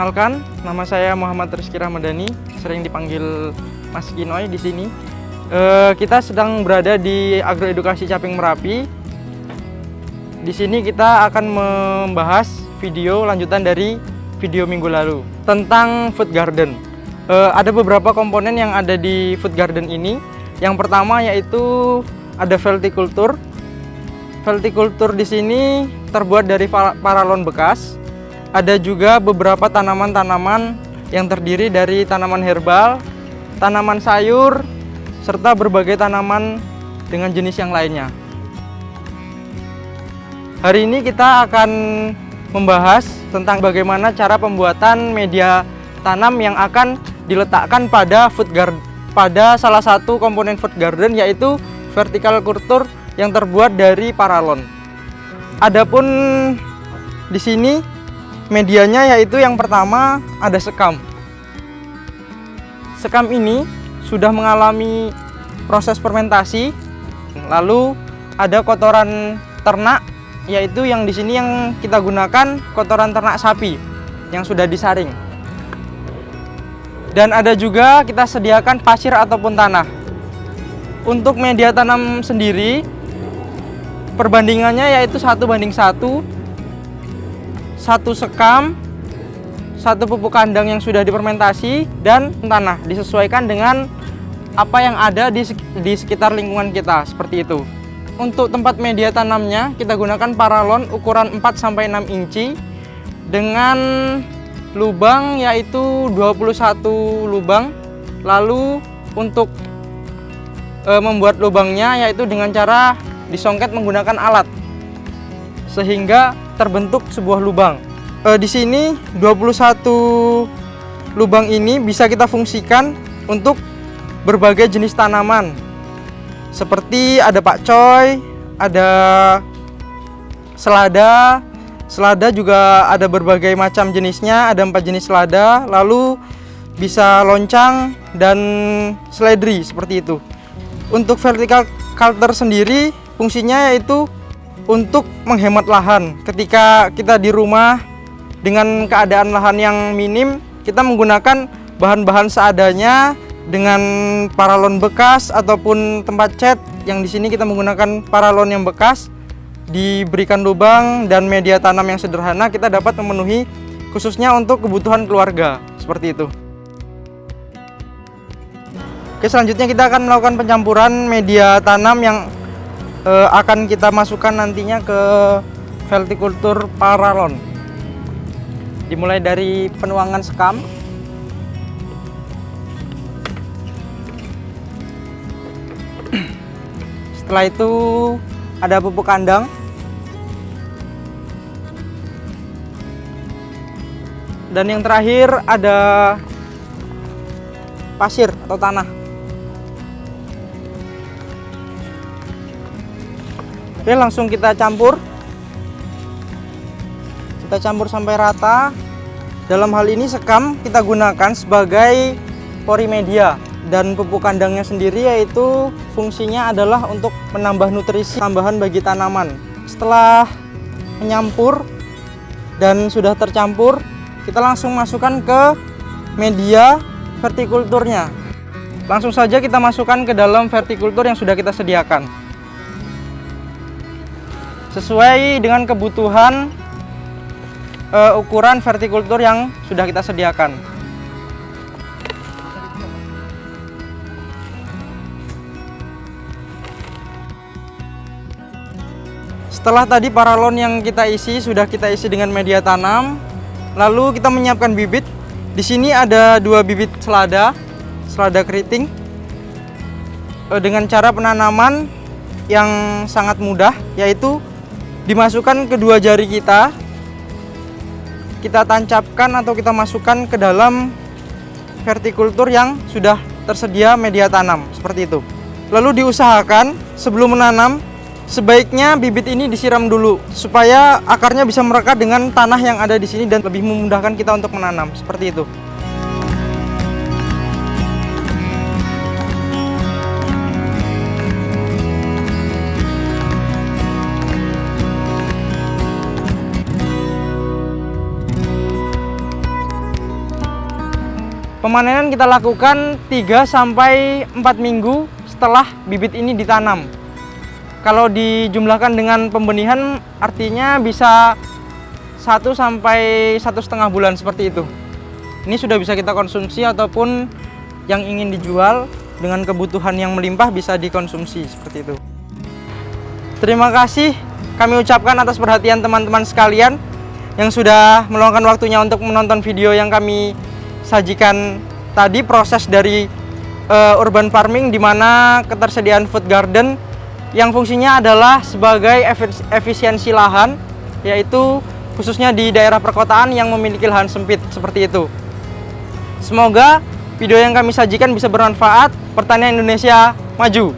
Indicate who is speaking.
Speaker 1: Perkenalkan, nama saya Muhammad Rizky Ramadhani, sering dipanggil Mas Kinoy di sini. Kita sedang berada di Agroedukasi Caping Merapi. Di sini kita akan membahas video lanjutan dari video minggu lalu tentang food garden. Ada beberapa komponen yang ada di food garden ini. Yang pertama yaitu ada veltikultur. Veltikultur di sini terbuat dari paralon bekas. Ada juga beberapa tanaman-tanaman yang terdiri dari tanaman herbal, tanaman sayur, serta berbagai tanaman dengan jenis yang lainnya. Hari ini kita akan membahas tentang bagaimana cara pembuatan media tanam yang akan diletakkan pada salah satu komponen food garden, yaitu vertical culture yang terbuat dari paralon. Adapun di sini medianya yaitu yang pertama ada sekam. Sekam ini sudah mengalami proses fermentasi. Lalu ada kotoran ternak, yaitu yang di sini yang kita gunakan kotoran ternak sapi yang sudah disaring. Dan ada juga kita sediakan pasir ataupun tanah. Untuk media tanam sendiri perbandingannya yaitu 1:1. Satu sekam, satu pupuk kandang yang sudah difermentasi, dan tanah disesuaikan dengan apa yang ada di sekitar lingkungan kita, seperti itu. Untuk tempat media tanamnya kita gunakan paralon ukuran 4-6 inci dengan lubang yaitu 21 lubang. Lalu untuk membuat lubangnya yaitu dengan cara disongket menggunakan alat sehingga terbentuk sebuah lubang. Di sini 21 lubang ini bisa kita fungsikan untuk berbagai jenis tanaman. Seperti ada pakcoy, ada selada. Selada juga ada berbagai macam jenisnya, ada 4 jenis selada, lalu bisa loncang dan seledri seperti itu. Untuk vertical culture sendiri fungsinya yaitu untuk menghemat lahan. Ketika kita di rumah dengan keadaan lahan yang minim, kita menggunakan bahan-bahan seadanya dengan paralon bekas ataupun tempat cat. Yang di sini kita menggunakan paralon yang bekas, diberikan lubang dan media tanam yang sederhana, kita dapat memenuhi khususnya untuk kebutuhan keluarga, seperti itu. Oke, selanjutnya kita akan melakukan pencampuran media tanam yang akan kita masukkan nantinya ke veltikultur paralon. Dimulai dari penuangan sekam. Setelah itu ada pupuk kandang. Dan yang terakhir ada pasir atau tanah. Oke, langsung kita campur. Kita campur sampai rata. Dalam hal ini sekam kita gunakan sebagai pori media, dan pupuk kandangnya sendiri yaitu fungsinya adalah untuk menambah nutrisi tambahan bagi tanaman. Setelah menyampur dan sudah tercampur, kita langsung masukkan ke media vertikulturnya. Langsung saja kita masukkan ke dalam vertikultur yang sudah kita sediakan sesuai dengan kebutuhan ukuran vertikultur yang sudah kita sediakan. Setelah tadi paralon yang kita isi sudah kita isi dengan media tanam, lalu kita menyiapkan bibit. Di sini ada 2 bibit selada keriting. Dengan cara penanaman yang sangat mudah, yaitu dimasukkan kedua jari kita tancapkan atau kita masukkan ke dalam vertikultur yang sudah tersedia media tanam, seperti itu. Lalu diusahakan sebelum menanam sebaiknya bibit ini disiram dulu supaya akarnya bisa merekat dengan tanah yang ada di sini dan lebih memudahkan kita untuk menanam, seperti itu. Pemanenan kita lakukan 3-4 minggu setelah bibit ini ditanam. Kalau dijumlahkan dengan pembenihan artinya bisa 1-1,5 bulan seperti itu. Ini sudah bisa kita konsumsi ataupun yang ingin dijual dengan kebutuhan yang melimpah bisa dikonsumsi seperti itu. Terima kasih kami ucapkan atas perhatian teman-teman sekalian yang sudah meluangkan waktunya untuk menonton video yang kami sajikan tadi, proses dari urban farming di mana ketersediaan food garden yang fungsinya adalah sebagai efisiensi lahan, yaitu khususnya di daerah perkotaan yang memiliki lahan sempit seperti itu. Semoga video yang kami sajikan bisa bermanfaat. Pertanian Indonesia maju!